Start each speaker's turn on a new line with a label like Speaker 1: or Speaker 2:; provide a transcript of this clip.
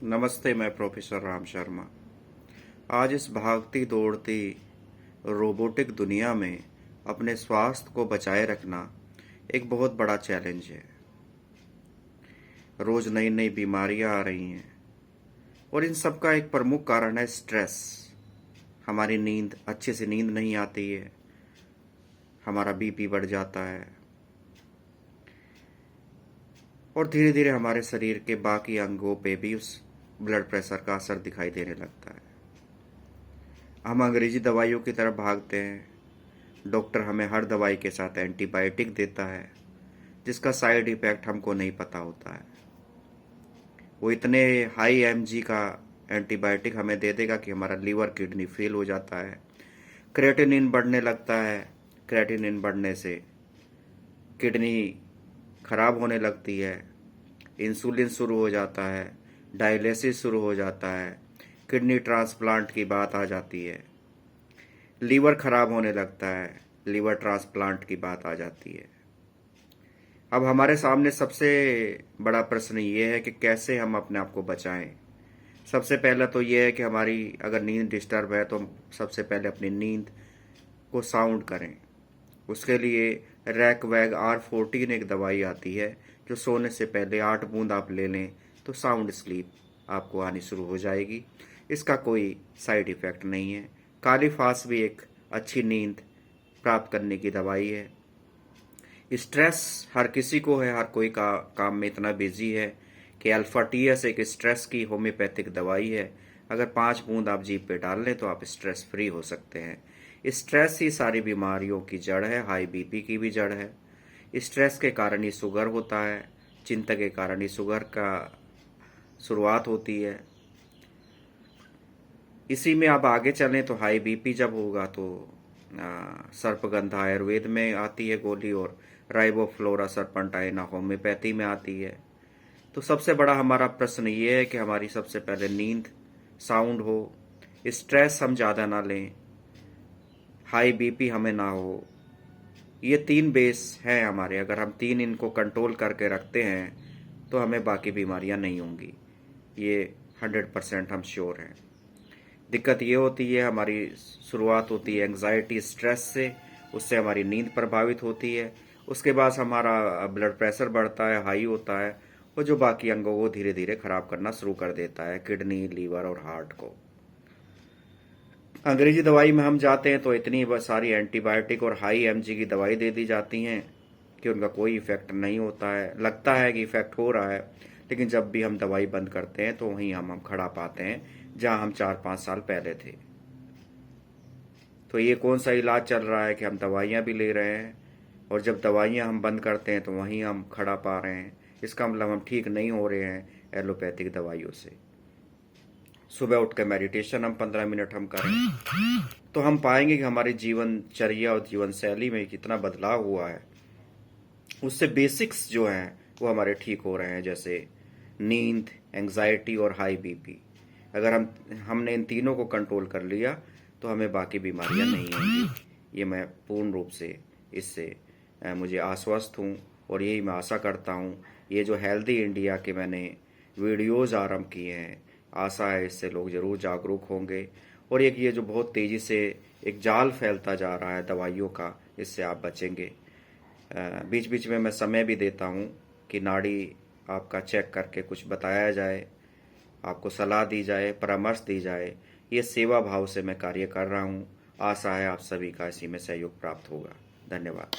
Speaker 1: नमस्ते, मैं प्रोफेसर राम शर्मा। आज इस भागती दौड़ती रोबोटिक दुनिया में अपने स्वास्थ्य को बचाए रखना एक बहुत बड़ा चैलेंज है। रोज नई नई बीमारियां आ रही हैं और इन सब का एक प्रमुख कारण है स्ट्रेस। हमारी नींद अच्छे से नींद नहीं आती है, हमारा बीपी बढ़ जाता है और धीरे धीरे हमारे शरीर के बाकी अंगों पे भी उस ब्लड प्रेशर का असर दिखाई देने लगता है। हम अंग्रेजी दवाइयों की तरफ भागते हैं। डॉक्टर हमें हर दवाई के साथ एंटीबायोटिक देता है जिसका साइड इफेक्ट हमको नहीं पता होता है। वो इतने हाई एमजी का एंटीबायोटिक हमें दे देगा कि हमारा लीवर किडनी फेल हो जाता है, क्रेटिनिन बढ़ने लगता है। क्रेटिनिन बढ़ने से किडनी खराब होने लगती है, इंसुलिन शुरू हो जाता है, डायलिसिस शुरू हो जाता है, किडनी ट्रांसप्लांट की बात आ जाती है, लीवर खराब होने लगता है, लीवर ट्रांसप्लांट की बात आ जाती है। अब हमारे सामने सबसे बड़ा प्रश्न ये है कि कैसे हम अपने आप को बचाएं। सबसे पहला तो ये है कि हमारी अगर नींद डिस्टर्ब है तो हम सबसे पहले अपनी नींद को साउंड करें। उसके लिए रैक वैग R14 एक दवाई आती है जो सोने से पहले 8 बूंद आप ले लें तो साउंड स्लीप आपको आनी शुरू हो जाएगी। इसका कोई साइड इफेक्ट नहीं है। काली फास भी एक अच्छी नींद प्राप्त करने की दवाई है। स्ट्रेस हर किसी को है, हर कोई काम में इतना बिजी है कि अल्फा टीएस एक स्ट्रेस की होम्योपैथिक दवाई है। अगर 5 बूंद आप जीभ पे डाल लें तो आप स्ट्रेस फ्री हो सकते हैं। स्ट्रेस ही सारी बीमारियों की जड़ है, हाई बीपी की भी जड़ है। स्ट्रेस के कारण ही शुगर होता है, चिंता के कारण ही शुगर का शुरुआत होती है। इसी में आप आगे चलें तो हाई बीपी जब होगा तो सर्पगंधा आयुर्वेद में आती है गोली, और राइबोफ्लोरा सर्पेंटाइना होम्योपैथी में आती है। तो सबसे बड़ा हमारा प्रश्न ये है कि हमारी सबसे पहले नींद साउंड हो, स्ट्रेस हम ज़्यादा ना लें, हाई बीपी हमें ना हो। ये 3 बेस हैं हमारे। अगर हम 3 इनको कंट्रोल करके रखते हैं तो हमें बाकी बीमारियां नहीं होंगी, ये 100% हम श्योर हैं। दिक्कत ये होती है, हमारी शुरुआत होती है एंग्जाइटी स्ट्रेस से, उससे हमारी नींद प्रभावित होती है। उसके बाद हमारा ब्लड प्रेशर बढ़ता है, हाई होता है, और जो बाकी अंगों को धीरे धीरे खराब करना शुरू कर देता है, किडनी, लीवर और हार्ट को। अंग्रेजी दवाई में हम जाते हैं तो इतनी सारी एंटीबायोटिक और हाई एमजी की दवाई दे दी जाती हैं कि उनका कोई इफेक्ट नहीं होता है। लगता है कि इफेक्ट हो रहा है, लेकिन जब भी हम दवाई बंद करते हैं तो वहीं हम खड़ा पाते हैं जहां हम 4-5 साल पहले थे। तो ये कौन सा इलाज चल रहा है कि हम दवाइयाँ भी ले रहे हैं और जब दवाइयाँ हम बंद करते हैं तो वहीं हम खड़ा पा रहे हैं। इसका मतलब हम ठीक नहीं हो रहे हैं एलोपैथिक दवाइयों से। सुबह उठ कर मेडिटेशन हम 15 मिनट हम करें तो हम पाएंगे कि हमारी जीवनचर्या और जीवन शैली में कितना बदलाव हुआ है। उससे बेसिक्स जो हैं वो हमारे ठीक हो रहे हैं, जैसे नींद, एंग्जाइटी और हाई बीपी। अगर हमने इन तीनों को कंट्रोल कर लिया तो हमें बाकी बीमारियां नहीं होंगी। ये मैं पूर्ण रूप से इससे मुझे आश्वस्त हूँ और यही मैं आशा करता हूँ। ये जो हेल्दी इंडिया के मैंने वीडियोज़ आरंभ किए हैं, आशा है इससे लोग ज़रूर जागरूक होंगे। और एक ये जो बहुत तेज़ी से एक जाल फैलता जा रहा है दवाइयों का, इससे आप बचेंगे। बीच बीच में मैं समय भी देता हूँ कि नाड़ी आपका चेक करके कुछ बताया जाए, आपको सलाह दी जाए, परामर्श दी जाए। ये सेवा भाव से मैं कार्य कर रहा हूँ। आशा है आप सभी का इसी में सहयोग प्राप्त होगा। धन्यवाद।